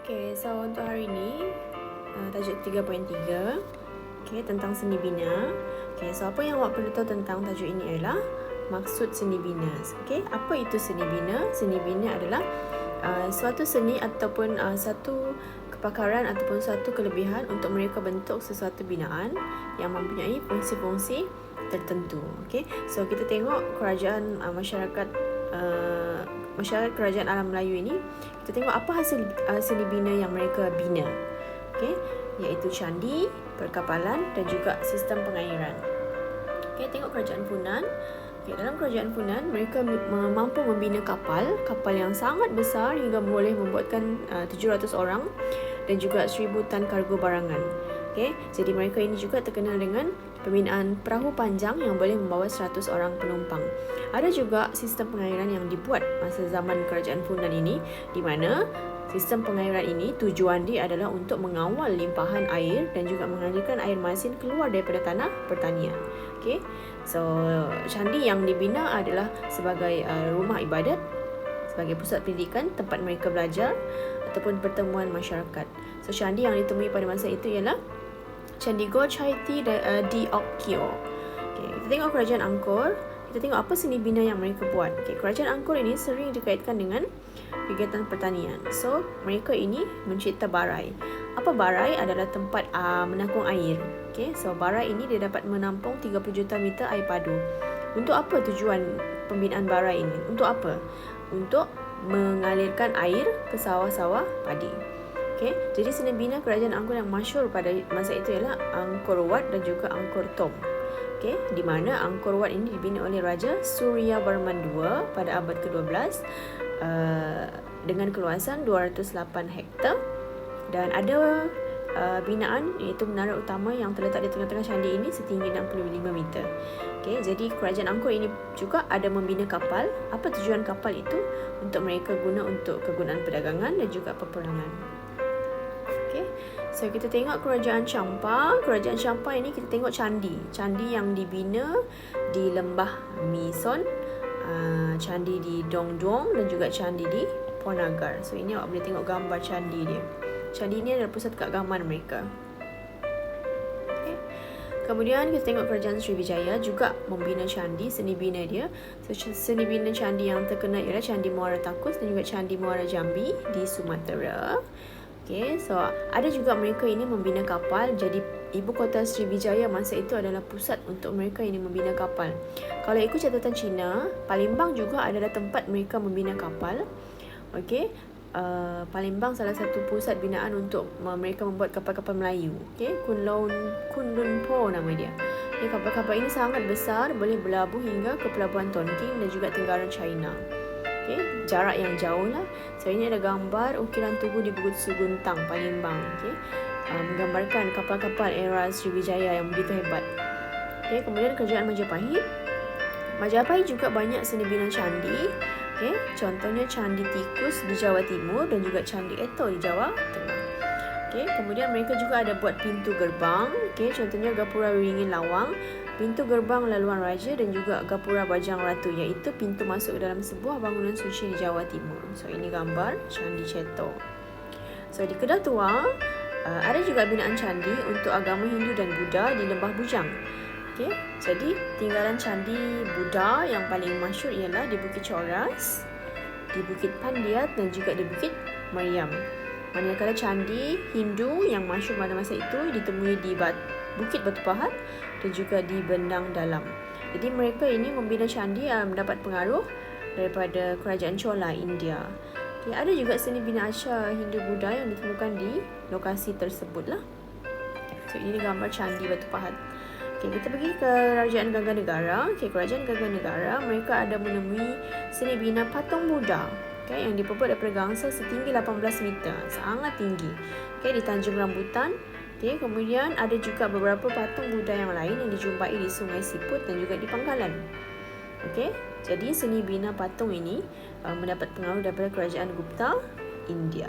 Okay, so untuk hari ini tajuk 3.3 tentang seni bina. Okay, so apa yang awak perlu tahu tentang tajuk ini adalah maksud seni bina. Okay, apa itu seni bina? Seni bina adalah suatu seni ataupun satu kepakaran ataupun satu kelebihan untuk mereka bentuk sesuatu binaan yang mempunyai fungsi-fungsi tertentu. Okay, so kita tengok kerajaan masyarakat kerajaan alam Melayu ini, kita tengok apa hasil seni bina yang mereka bina. Okay, iaitu candi, perkapalan dan juga sistem pengairan. Okay, tengok kerajaan Funan. Okay, dalam kerajaan Funan, mereka mampu membina kapal yang sangat besar hingga boleh membuatkan 700 orang dan juga 1000 tan kargo barangan. Okay, jadi mereka ini juga terkenal dengan pembinaan perahu panjang yang boleh membawa 100 orang penumpang. Ada juga sistem pengairan yang dibuat masa zaman kerajaan Funan ini, di mana sistem pengairan ini tujuan dia adalah untuk mengawal limpahan air dan juga mengalirkan air masin keluar daripada tanah pertanian. Okay, so candi yang dibina adalah sebagai rumah ibadat, sebagai pusat pendidikan, tempat mereka belajar ataupun pertemuan masyarakat. So candi yang ditemui pada masa itu ialah Candi Go Chaiti di Okkyo. Okay, kita tengok kerajaan Angkor. Kita tengok apa seni bina yang mereka buat. Okay, kerajaan Angkor ini sering dikaitkan dengan kegiatan pertanian. So, mereka ini mencipta barai. Apa barai? Adalah tempat menakung air. Okay, so barai ini dia dapat menampung 30 juta liter air padu. Untuk apa tujuan pembinaan barai ini? Untuk apa? Untuk mengalirkan air ke sawah-sawah padi. Okay, jadi seni bina kerajaan Angkor yang masyhur pada masa itu ialah Angkor Wat dan juga Angkor Thom. Okay, di mana Angkor Wat ini dibina oleh Raja Suryavarman II pada abad ke-12 dengan keluasan 208 hektar dan ada binaan iaitu menara utama yang terletak di tengah-tengah candi ini setinggi 65 meter. Okay, jadi kerajaan Angkor ini juga ada membina kapal. Apa tujuan kapal itu? Untuk mereka guna untuk kegunaan perdagangan dan juga peperangan. Okay, so kita tengok kerajaan Champa. Kerajaan Champa ini kita tengok candi yang dibina di lembah Mison, candi di Dongduong dan juga candi di Ponagar. So ini awak boleh tengok gambar candi dia. Candi ini adalah pusat keagamaan mereka. Okay. Kemudian kita tengok kerajaan Sriwijaya juga membina candi, seni bina dia. So seni bina candi yang terkenal ialah Candi Muara Takus dan juga Candi Muara Jambi di Sumatera. Okay, so ada juga mereka ini membina kapal. Jadi ibu kota Sriwijaya masa itu adalah pusat untuk mereka ini membina kapal. Kalau ikut catatan Cina, Palembang juga adalah tempat mereka membina kapal. Okay, Palembang salah satu pusat binaan untuk mereka membuat kapal-kapal Melayu. Okay, Kunlun Po nama dia. Okay, kapal-kapal ini sangat besar, boleh berlabuh hingga ke Pelabuhan Tonkin dan juga Tenggara China. Okay, jarak yang jauh lah. So ini ada gambar ukiran tugu di Bukit Seguntang, Palembang. Okay, menggambarkan kapal-kapal era Sriwijaya yang begitu hebat. Okay, kemudian kerajaan Majapahit. Majapahit juga banyak seni bina candi. Okay, contohnya Candi Tikus di Jawa Timur dan juga Candi Eto di Jawa Tengah. Okay, kemudian mereka juga ada buat pintu gerbang. Okay, contohnya Gapura Wiringin Lawang, pintu gerbang laluan raja dan juga Gapura Bajang Ratu, iaitu pintu masuk ke dalam sebuah bangunan suci di Jawa Timur. So ini gambar Candi Ceto. So di Kedah Tua ada juga binaan candi untuk agama Hindu dan Buddha di Lembah Bujang. Okay, jadi tinggalan candi Buddha yang paling masyhur ialah di Bukit Coras, di Bukit Pandiat dan juga di Bukit Mariam. Manakala candi Hindu yang masyhur pada masa itu ditemui di Bukit Batu Pahat dan juga di Bendang Dalam. Jadi mereka ini membina candi mendapat pengaruh daripada kerajaan Chola India. Okay, ada juga seni bina arca Hindu Buddha yang ditemukan di lokasi tersebut lah. So ini gambar candi Batu Pahat. Okay, kita pergi ke kerajaan Gangga Negara. Okay, kerajaan Gangga Negara mereka ada menemui seni bina patung Buddha. Okay, yang diperbuat daripada gangsa setinggi 18 meter, sangat tinggi. Okay, di Tanjung Rambutan. Okay, kemudian ada juga beberapa patung Buddha yang lain yang dijumpai di Sungai Siput dan juga di Pangkalan. Okay, jadi seni bina patung ini mendapat pengaruh daripada kerajaan Gupta India.